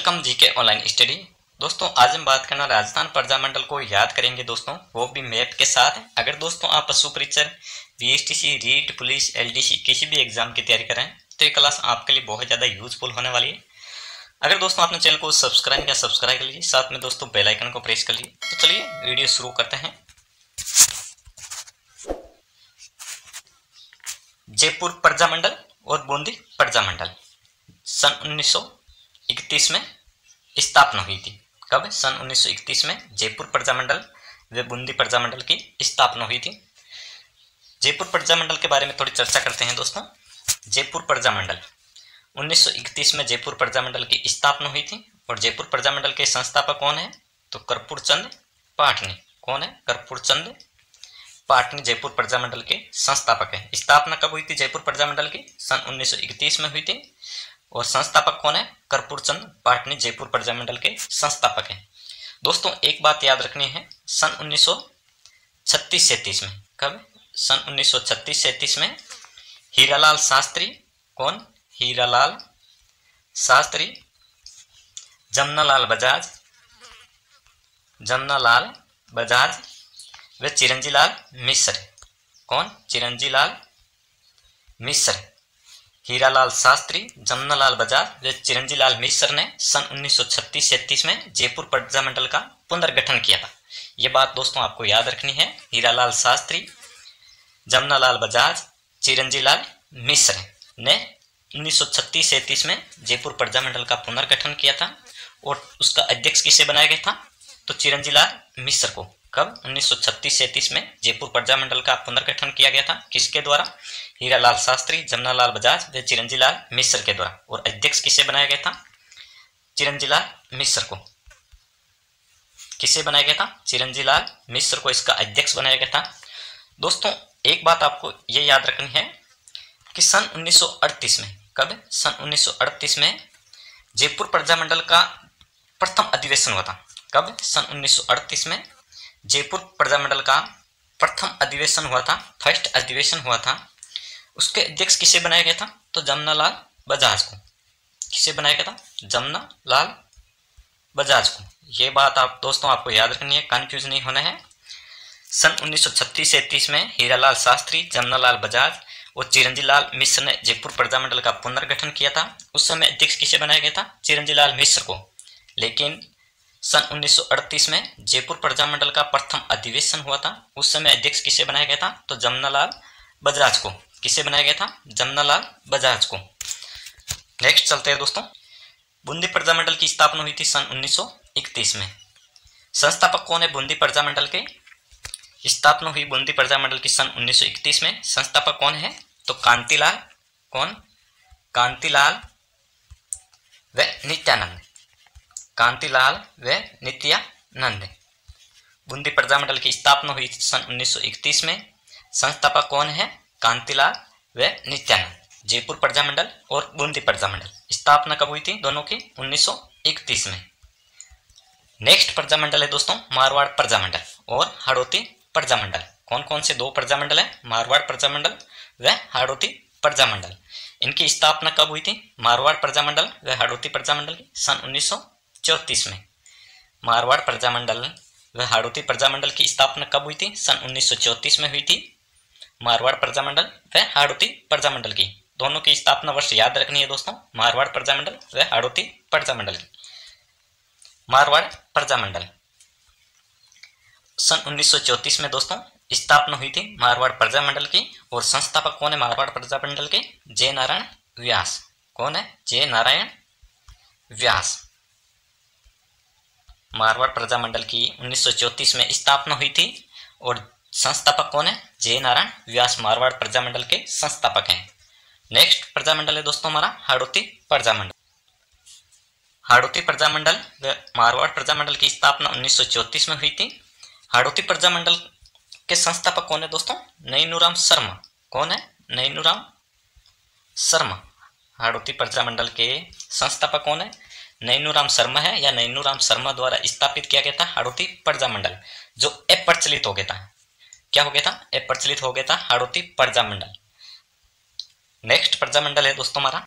Welcome GK online study. दोस्तों आज हम बात करना राजस्थान प्रजामंडल को याद करेंगे दोस्तों, वो भी मैप के साथ। अगर दोस्तों आप पशु परीक्षक, वीएसटीसी, रीट, पुलिस, एलडीसी किसी भी एग्जाम की तैयारी कर रहे हैं तो ये क्लास आपके लिए बहुत ज़्यादा यूजफुल होने वाली है। अगर दोस्तों आपने चैनल को सब्सक्राइब कर लीजिए, साथ में दोस्तों बेल आइकन को प्रेस कर लीजिए। तो चलिए वीडियो शुरू करते हैं। जयपुर प्रजामंडल और बूंदी प्रजामंडल सन 1931 में स्थापना हुई थी। कब? सन 1931 में जयपुर प्रजामंडल व बूंदी प्रजामंडल की स्थापना हुई थी। जयपुर प्रजामंडल के बारे में थोड़ी चर्चा करते हैं दोस्तों। जयपुर प्रजामंडल 1931 में जयपुर प्रजामंडल की स्थापना हुई थी और जयपुर प्रजामंडल के संस्थापक कौन है? तो कर्पूर चंद पाटनी। कौन है? कर्पूर चंद पाटनी जयपुर प्रजामंडल के संस्थापक है। स्थापना कब हुई थी जयपुर प्रजामंडल की? सन 1931 में हुई थी और संस्थापक कौन है? कर्पूर चंद पाटनी जयपुर प्रजामंडल के संस्थापक हैं। दोस्तों एक बात याद रखनी है, सन 1936-37 में, कब? सन 1936-37 में हीरालाल शास्त्री, कौन? हीरालाल शास्त्री, जमनालाल बजाज व चिरंजीलाल मिश्र। कौन? चिरंजीलाल मिश्र। हीरालाल शास्त्री, जमनालाल बजाज व चिरंजीलाल मिश्र ने सन 1936-37 में जयपुर प्रजामंडल का पुनर्गठन किया था। ये बात दोस्तों आपको याद रखनी है। हीरालाल शास्त्री, जमनालाल बजाज, चिरंजीलाल मिश्र ने 1936-37 में जयपुर प्रजामंडल का पुनर्गठन किया था और उसका अध्यक्ष किसे बनाया गया था? तो चिरंजीलाल मिश्र को। कब? 1936-37 में जयपुर प्रजामंडल का पुनर्गठन किया गया था। किसके द्वारा? हीरालाल शास्त्री, जमनालाल बजाज व चिरंजीलाल मिश्र के द्वारा। और अध्यक्ष किसे बनाया गया था? चिरंजीलाल मिश्र को। किसे बनाया गया था? चिरंजीलाल मिश्र को इसका अध्यक्ष बनाया गया था। दोस्तों एक बात आपको ये याद रखनी है कि सन 1938 में, कब? सन 1938 में जयपुर प्रजामंडल का प्रथम अधिवेशन हुआ था। कब? सन 1938 में जयपुर प्रजामंडल का प्रथम अधिवेशन हुआ था, फर्स्ट अधिवेशन हुआ था। उसके अध्यक्ष किसे बनाया गया था? तो जमनालाल बजाज को। किसे बनाया गया था? जमनालाल बजाज को। ये बात आप दोस्तों आपको याद रखनी है, कंफ्यूज नहीं होना है। सन 1936-37 में हीरालाल शास्त्री, जमनालाल बजाज और चिरंजीलाल मिश्र ने जयपुर प्रजामंडल का पुनर्गठन किया था। उस समय अध्यक्ष किसे बनाया गया था? चिरंजीलाल मिश्र को। लेकिन सन 1938 में जयपुर प्रजामंडल का प्रथम अधिवेशन हुआ था। उस समय अध्यक्ष किसे बनाया गया था? तो जमनालाल बजाज को। किसे बनाया गया था? जमनालाल बजाज को। नेक्स्ट चलते हैं दोस्तों। बूंदी प्रजामंडल की स्थापना हुई थी सन 1931 में। संस्थापक कौन है बूंदी प्रजामंडल के? स्थापना हुई बूंदी प्रजामंडल की सन 1931 में। संस्थापक कौन है? तो कांतिलाल। कौन? कांतिलाल व नित्यानंद। कांतिलाल व नित्यानंद। बूंदी प्रजामंडल की स्थापना हुई सन 1931 में। संस्थापक कौन है? कांतिलाल व नित्यानंद। जयपुर प्रजामंडल और बूंदी प्रजामंडल स्थापना कब हुई थी दोनों की? 1931 में। नेक्स्ट प्रजामंडल है दोस्तों मारवाड़ प्रजामंडल और हाड़ौती प्रजामंडल। कौन कौन से दो प्रजामंडल है? मारवाड़ प्रजामंडल व हाड़ौती प्रजामंडल। इनकी स्थापना कब हुई थी? मारवाड़ प्रजामंडल व हाड़ौती प्रजामंडल की सन 1934 में। मारवाड़ प्रजामंडल व हाड़ौती प्रजामंडल की स्थापना कब हुई थी? सन 1934 में हुई थी। मारवाड़ प्रजामंडल व हाड़ौती प्रजामंडल की दोनों की स्थापना वर्ष याद रखनी है दोस्तों। मारवाड़ प्रजामंडल व हाड़ौती प्रजामंडल की। मारवाड़ प्रजामंडल सन 1934 में दोस्तों स्थापना हुई थी मारवाड़ प्रजामंडल की। और संस्थापक कौन है मारवाड़ प्रजामंडल के? जय नारायण व्यास। कौन है? जय नारायण व्यास। मारवाड़ प्रजामंडल की 1934 में स्थापना हुई थी और संस्थापक कौन है? जय नारायण व्यास मारवाड़ प्रजामंडल के संस्थापक हैं। नेक्स्ट प्रजामंडल है दोस्तों हमारा हाड़ौती प्रजामंडल। हाड़ौती प्रजामंडल व मारवाड़ प्रजामंडल की स्थापना 1934 में हुई थी। हाड़ौती प्रजामंडल के संस्थापक कौन है दोस्तों? नैनूराम शर्मा। कौन है? नैनूराम शर्मा। हाड़ौती प्रजामंडल के संस्थापक कौन है? नैनूराम शर्मा है, या नैनूराम शर्मा द्वारा स्थापित किया गया था हाड़ौती प्रजामंडल, जो अप्रचलित हो गया था। क्या हो गया था? अप्रचलित हो गया था हाड़ौती प्रजामंडल। नेक्स्ट प्रजामंडल है दोस्तों हमारा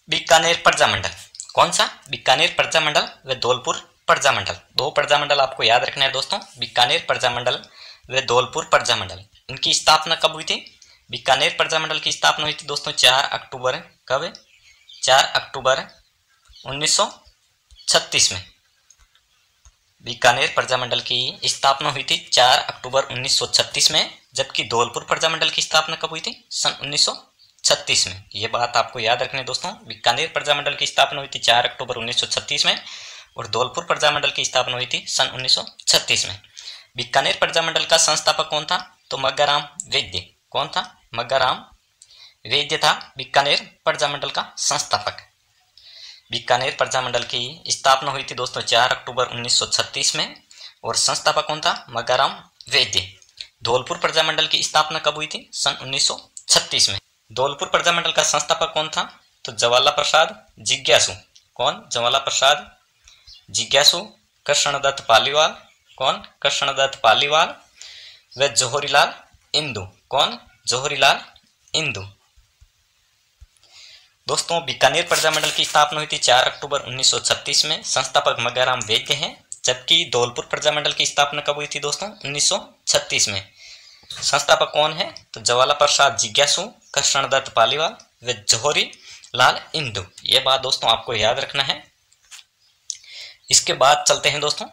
बीकानेर प्रजामंडल। कौन सा? बीकानेर प्रजामंडल व धौलपुर प्रजामंडल। दो प्रजामंडल आपको याद रखना है दोस्तों, बीकानेर प्रजामंडल व धौलपुर प्रजामंडल। इनकी स्थापना कब हुई थी? बीकानेर प्रजामंडल की स्थापना हुई थी दोस्तों 4 अक्टूबर, कब? 4 अक्टूबर 1936 में। बीकानेर प्रजामंडल की स्थापना हुई थी 4 अक्टूबर 1936 में, जबकि धौलपुर प्रजामंडल की स्थापना कब हुई थी? सन 1936 में। ये बात आपको याद रखनी है दोस्तों, बीकानेर प्रजामंडल की स्थापना हुई थी 4 अक्टूबर 1936 में और धौलपुर प्रजामंडल की स्थापना हुई थी सन 1936 में। बीकानेर प्रजामंडल का संस्थापक कौन था? तो मग्गाराम वैद्य। कौन था? मग्गाराम वैद्य था बीकानेर प्रजामंडल का संस्थापक। बीकानेर प्रजामंडल की स्थापना हुई थी दोस्तों 4 अक्टूबर 1936 में और संस्थापक कौन था? मग्गाराम वैद्य। धौलपुर प्रजामंडल की स्थापना कब हुई थी? सन 1936 में। धौलपुर प्रजामंडल का संस्थापक कौन था? तो जवाला प्रसाद जिज्ञासु। कौन? जवाला प्रसाद जिज्ञासु। कृष्णदत्त पालीवाल। कौन? कृष्णदत्त पालीवाल व जौहरीलाल इंदु। कौन? जौहरीलाल इंदु। दोस्तों बीकानेर प्रजामंडल की स्थापना हुई थी 4 अक्टूबर 1936 में, संस्थापक मग्गाराम वैद्य हैं। जबकि धौलपुर प्रजामंडल की स्थापना कब हुई थी दोस्तों? 1936 में। संस्थापक कौन है? तो जवाला प्रसाद जिज्ञासु, कृष्णदत्त पालीवाल व जौहरीलाल इंदु। ये बात दोस्तों आपको याद रखना है। इसके बाद चलते हैं दोस्तों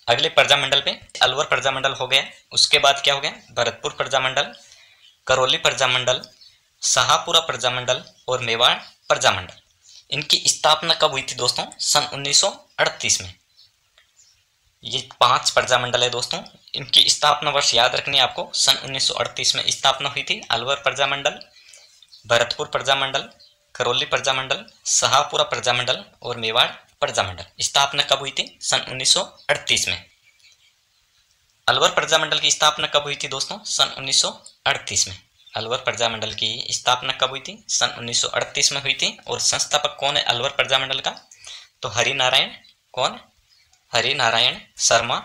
अगले प्रजामंडल पे। अलवर प्रजामंडल हो गया, उसके बाद क्या हो गया? भरतपुर प्रजामंडल, करौली प्रजामंडल, शाहपुरा प्रजामंडल और मेवाड़ प्रजामंडल। इनकी स्थापना कब हुई थी दोस्तों? सन 1938 में। ये 5 प्रजामंडल है दोस्तों, इनकी स्थापना वर्ष याद रखनी है आपको। सन 1938 में स्थापना हुई थी अलवर प्रजामंडल, भरतपुर प्रजामंडल, करौली प्रजामंडल, शाहपुरा प्रजामंडल और मेवाड़ प्रजामंडल। स्थापना कब हुई थी? सन 1938 में। अलवर प्रजामंडल की स्थापना कब हुई थी दोस्तों? सन 1938 में। अलवर प्रजामंडल की स्थापना कब हुई थी? सन 1938 में हुई थी। और संस्थापक कौन है अलवर प्रजामंडल का? तो हरिनारायण। कौन? हरिनारायण शर्मा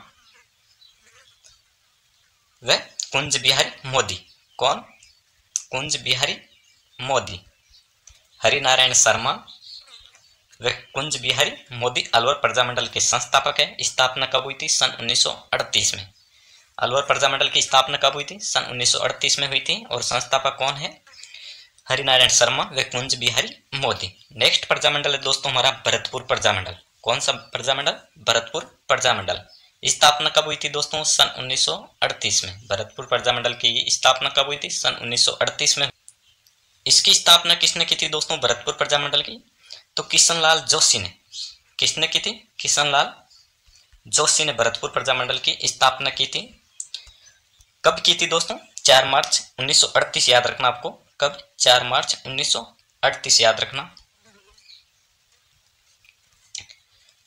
व कुंज बिहारी मोदी। कौन? कुंज बिहारी मोदी। हरिनारायण शर्मा व कुंज बिहारी मोदी अलवर प्रजामंडल के संस्थापक है। स्थापना कब हुई थी? सन 1938 में। अलवर प्रजामंडल की स्थापना कब हुई थी? सन 1938 में हुई थी। और संस्थापक कौन है? हरिनारायण शर्मा व कुंज बिहारी मोदी। नेक्स्ट प्रजामंडल है दोस्तों हमारा भरतपुर प्रजामंडल। कौन सा प्रजामंडल? भरतपुर प्रजामंडल। स्थापना कब हुई थी दोस्तों? सन 1938 में। भरतपुर प्रजामंडल की स्थापना कब हुई थी? सन 1938 में। इसकी स्थापना किसने की थी दोस्तों भरतपुर प्रजामंडल की? तो किशनलाल जोशी ने। किसने की थी? किशनलाल जोशी ने भरतपुर प्रजामंडल की स्थापना की थी। कब की थी दोस्तों? 4 मार्च 1938 याद रखना आपको। कब? 4 मार्च 1938 याद रखना।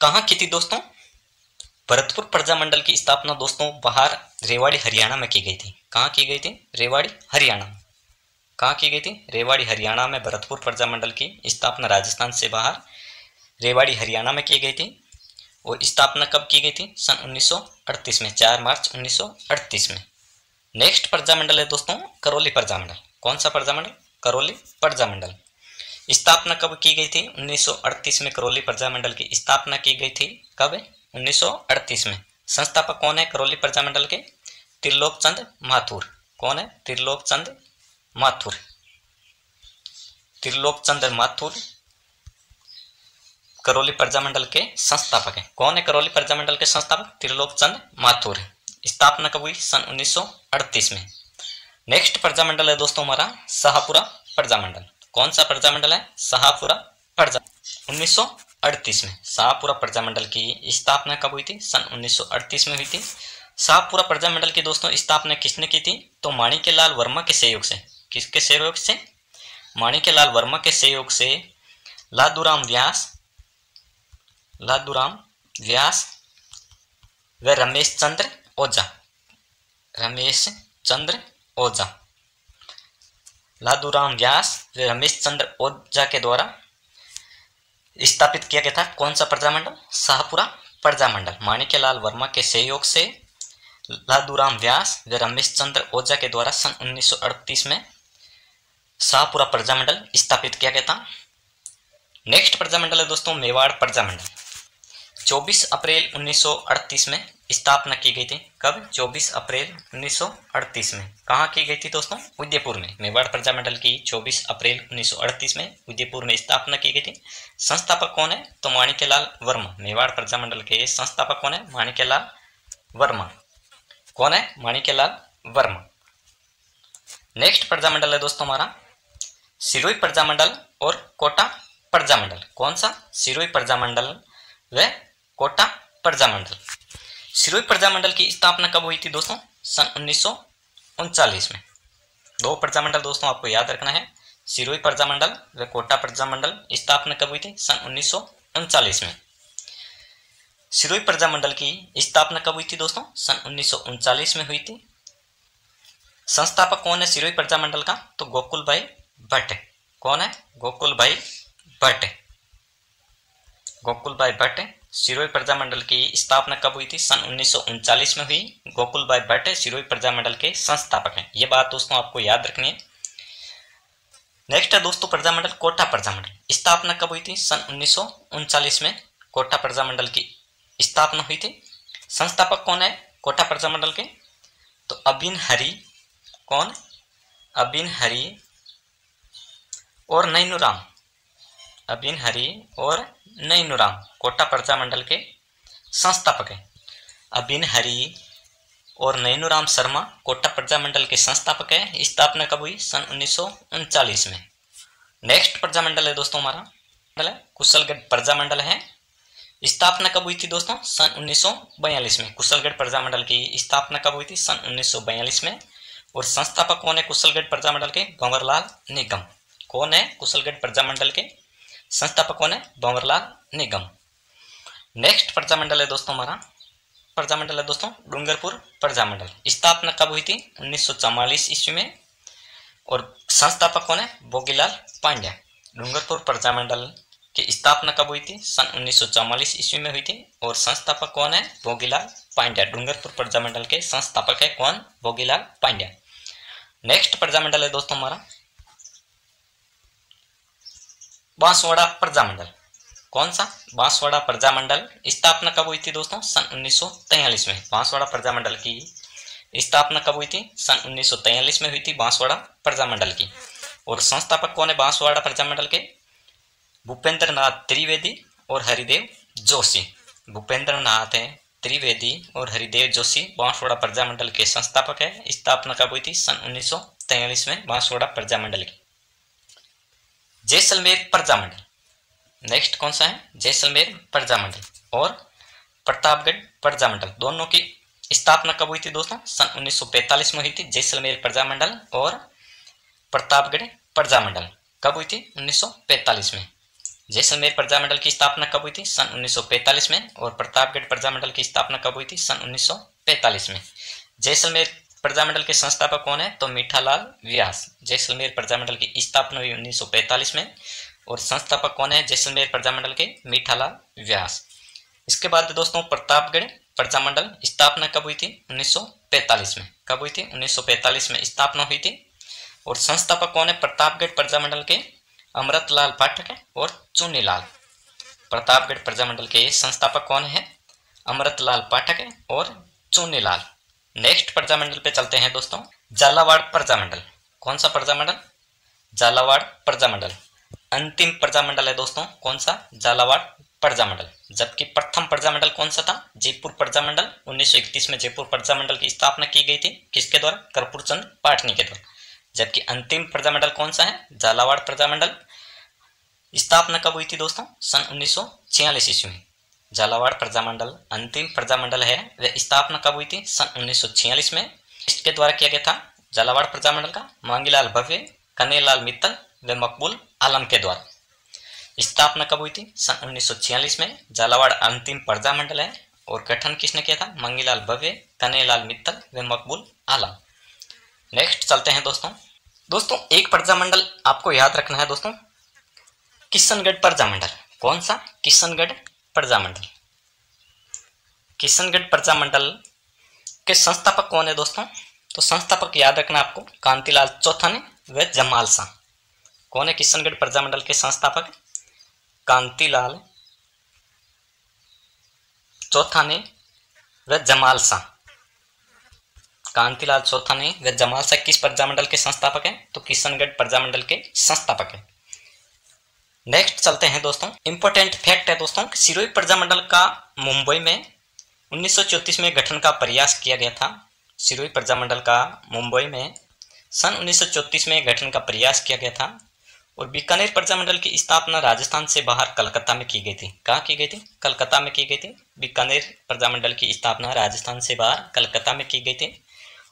कहाँ की थी दोस्तों? भरतपुर प्रजामंडल की स्थापना दोस्तों बाहर रेवाड़ी हरियाणा में की गई थी। कहाँ की गई थी? रेवाड़ी हरियाणा। कहाँ की गई थी? रेवाड़ी हरियाणा में भरतपुर प्रजामंडल की स्थापना राजस्थान से बाहर रेवाड़ी हरियाणा में की गई थी। और स्थापना कब की गई थी? सन 1938 में, 4 मार्च 1938 में। नेक्स्ट प्रजामंडल है दोस्तों करौली प्रजामंडल। कौन सा प्रजामंडल? करौली प्रजामंडल। स्थापना कब की गई थी? 1938 में करौली प्रजामंडल की स्थापना की गई थी। कब? 1938 में। संस्थापक कौन है करौली प्रजामंडल के? त्रिलोक चंद माथुर। कौन है? त्रिलोक चंद माथुर। त्रिलोक चंद्र माथुर करौली प्रजामंडल के संस्थापक है। कौन है करौली प्रजामंडल के संस्थापक? त्रिलोक चंद माथुर। स्थापना कब हुई? सन 1938 में। नेक्स्ट प्रजामंडल है दोस्तों हमारा शाहपुरा प्रजामंडल। कौन सा प्रजामंडल है? शाहपुरा प्रजामंडल। 1938 में शाहपुरा प्रजामंडल की स्थापना कब हुई थी? सन 1938 में हुई थी। शाहपुरा प्रजामंडल की दोस्तों स्थापना किसने की थी? तो माणिक्यलाल वर्मा के सहयोग से। किसके सहयोग से? माणिक्यलाल वर्मा के सहयोग से लादूराम व्यास व रमेश चंद्र ओझा। लादूराम व्यास व रमेश चंद्र ओझा के द्वारा स्थापित किया गया था। कौन सा प्रजामंडल? शाहपुरा प्रजामंडल। माणिक्यलाल वर्मा के सहयोग से लादूराम व्यास व रमेश चंद्र ओझा के द्वारा सन 1938 में शाहपुरा प्रजामंडल स्थापित किया गया था। नेक्स्ट प्रजामंडल है दोस्तों मेवाड़ प्रजामंडल। 24 अप्रैल 1938 में स्थापना की गई थी। कब? 24 अप्रैल 1938 में। कहाँ की गई थी दोस्तों? उदयपुर में। मेवाड़ प्रजामंडल की 24 अप्रैल 1938 में उदयपुर में स्थापना की गई थी। संस्थापक कौन है? तो माणिक्यलाल वर्मा। मेवाड़ प्रजामंडल के संस्थापक कौन है? माणिक्यलाल वर्मा। कौन है? माणिक्यलाल वर्मा। नेक्स्ट प्रजामंडल है दोस्तों हमारा सिरोही प्रजामंडल और कोटा प्रजामंडल। कौन सा? सिरोही प्रजामंडल व कोटा प्रजामंडल। सिरोही प्रजामंडल की स्थापना कब हुई थी दोस्तों? सन 1939 में। दो प्रजामंडल दोस्तों आपको याद रखना है, सिरोही प्रजामंडल व कोटा प्रजामंडल। स्थापना कब हुई थी? सन 1939 में। सिरोही प्रजामंडल की स्थापना कब हुई थी दोस्तों? सन 1939 में हुई थी। संस्थापक कौन है सिरोही प्रजामंडल का? तो गोकुल भाई भट्ट। कौन है? गोकुल भाई भट्ट। गोकुल भाई भट्ट। सिरोही प्रजामंडल की स्थापना कब हुई थी? सन 1939 में हुई। गोकुल भाई भट्ट सिरोही प्रजामंडल के संस्थापक हैं। ये बात दोस्तों आपको याद रखनी है। नेक्स्ट है दोस्तों प्रजामंडल कोटा प्रजामंडल। स्थापना कब हुई थी? सन 1939 में कोटा प्रजामंडल की स्थापना हुई थी। संस्थापक कौन है कोटा प्रजामंडल के? तो अबिन हरि। कौन? अबिन हरि और नैनूराम। अबिन हरि और नैनूराम कोटा प्रजामंडल के संस्थापक हैं। अबिन हरि और नैनूराम शर्मा कोटा प्रजामंडल के संस्थापक है। स्थापना कब हुई? सन 1939 में। नेक्स्ट प्रजामंडल है दोस्तों हमारा कुशलगढ़ प्रजामंडल है। स्थापना कब हुई थी दोस्तों? सन 1942 में। कुशलगढ़ प्रजामंडल की स्थापना कब हुई थी? सन 1942 में। और संस्थापक कौन है कुशलगढ़ प्रजामंडल के? भंवरलाल निगम। कौन है कुशलगढ़ प्रजामंडल के संस्थापक? कौन है? भंवरलाल निगम। नेक्स्ट प्रजामंडल है दोस्तों हमारा प्रजामंडल है दोस्तों डूंगरपुर प्रजामंडल। स्थापना कब हुई थी? 1944 ईस्वी में। और संस्थापक कौन है? भोगीलाल पांड्या। डूंगरपुर प्रजामंडल की स्थापना कब हुई थी? सन 1944 ईस्वी में हुई थी। और संस्थापक कौन है? भोगीलाल पांड्या। डूंगरपुर प्रजामंडल के संस्थापक है कौन? भोगीलाल पांड्या। नेक्स्ट प्रजामंडल है दोस्तों हमारा बांसवाड़ा प्रजामंडल। कौन सा? बांसवाड़ा प्रजामंडल। स्थापना कब हुई थी दोस्तों? सन 1943 में। बांसवाड़ा प्रजामंडल की स्थापना कब हुई थी? सन 1943 में हुई थी बांसवाड़ा प्रजामंडल की। और संस्थापक कौन है बांसवाड़ा प्रजामंडल के? भूपेंद्र नाथ त्रिवेदी और हरिदेव जोशी। भूपेंद्र नाथ है त्रिवेदी और हरिदेव जोशी बांसवाड़ा प्रजामंडल के संस्थापक है। स्थापना कब हुई थी? सन 1943 में बांसवाड़ा प्रजामंडल की। जैसलमेर प्रजामंडल। नेक्स्ट कौन सा है? जैसलमेर प्रजामंडल और प्रतापगढ़ प्रजामंडल। दोनों की स्थापना कब हुई थी दोस्तों? सन 1945 में हुई थी जैसलमेर प्रजामंडल और प्रतापगढ़ प्रजामंडल। कब हुई थी? 1945 में। जैसलमेर प्रजामंडल की स्थापना कब हुई थी? सन 1945 में। और प्रतापगढ़ प्रजामंडल की स्थापना कब हुई थी? सन 1945 में। जैसलमेर प्रजामंडल के संस्थापक कौन है? तो मीठालाल व्यास। जैसलमेर प्रजामंडल की स्थापना हुई 1945 में। और संस्थापक कौन है जैसलमेर प्रजामंडल के? मीठालाल व्यास। इसके बाद दोस्तों प्रतापगढ़ प्रजामंडल स्थापना कब हुई थी? 1945 में। कब हुई थी? 1945 में स्थापना हुई थी। और संस्थापक कौन है प्रतापगढ़ प्रजामंडल के? अमृतलाल पाठक है और चुन्नीलाल। प्रतापगढ़ प्रजामंडल के संस्थापक कौन है? अमृतलाल पाठक है और चुन्नीलाल। नेक्स्ट प्रजामंडल पे चलते हैं दोस्तों झालावाड़ प्रजामंडल। कौन सा प्रजामंडल? झालावाड़ प्रजामंडल। अंतिम प्रजामंडल है दोस्तों कौन सा? झालावाड़ प्रजामंडल। जबकि प्रथम प्रजामंडल कौन सा था? जयपुर प्रजामंडल। 1931 में जयपुर प्रजामंडल की स्थापना की गई थी। किसके द्वारा? कर्पूरचंद पाटनी के द्वारा। जबकि अंतिम प्रजामंडल कौन सा है? झालावाड़ प्रजामंडल। स्थापना कब हुई थी दोस्तों? सन 1946 ईस्वी में। झालावाड़ प्रजामंडल अंतिम प्रजामंडल है, वह स्थापना कब हुई थी? सन 1946 में। इसके द्वारा किया गया था झालावाड़ प्रजामंडल का मांगीलाल भव्य, कन्हैयालाल मित्तल व मकबूल आलम के द्वारा। स्थापना कब हुई थी? सन 1946 में। झालावाड़ अंतिम प्रजामंडल है और गठन किसने किया था? मांगीलाल भव्य, कन्हैयालाल मित्तल व मकबूल आलम। नेक्स्ट चलते हैं दोस्तों एक प्रजामंडल आपको याद रखना है दोस्तों, किशनगढ़ प्रजामंडल। कौन सा? किशनगढ़ प्रजामंडल। किशनगढ़ प्रजामंडल के संस्थापक कौन है दोस्तों? तो संस्थापक याद रखना आपको कांतिलाल चौथाने व जमाल शाह। कौन है किशनगढ़ प्रजामंडल के संस्थापक? कांतिलाल, चौथा ने व जमाल शाह। कांतिलाल चौथा ने व जमाल शाह किस प्रजामंडल के संस्थापक हैं? तो किशनगढ़ प्रजामंडल के संस्थापक हैं। नेक्स्ट चलते हैं दोस्तों, इंपॉर्टेंट फैक्ट है दोस्तों, सिरोही प्रजामंडल का मुंबई में 1934 में गठन का प्रयास किया गया था। सिरोही प्रजामंडल का मुंबई में सन 1934 में गठन का प्रयास किया गया था। और बीकानेर प्रजामंडल की स्थापना राजस्थान से बाहर कलकत्ता में की गई थी। कहाँ की गई थी? कलकत्ता में की गई थी। बीकानेर प्रजामंडल की स्थापना राजस्थान से बाहर कलकत्ता में की गई थी।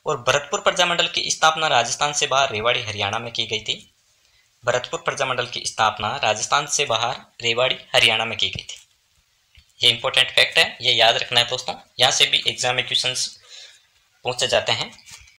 और भरतपुर प्रजामंडल की स्थापना राजस्थान से बाहर रेवाड़ी हरियाणा में की गई थी। भरतपुर प्रजामंडल की स्थापना राजस्थान से बाहर रेवाड़ी हरियाणा में की गई थी। ये इंपॉर्टेंट फैक्ट है, ये याद रखना है दोस्तों, यहाँ से भी एग्जाम में क्वेश्चंस पूछे जाते हैं।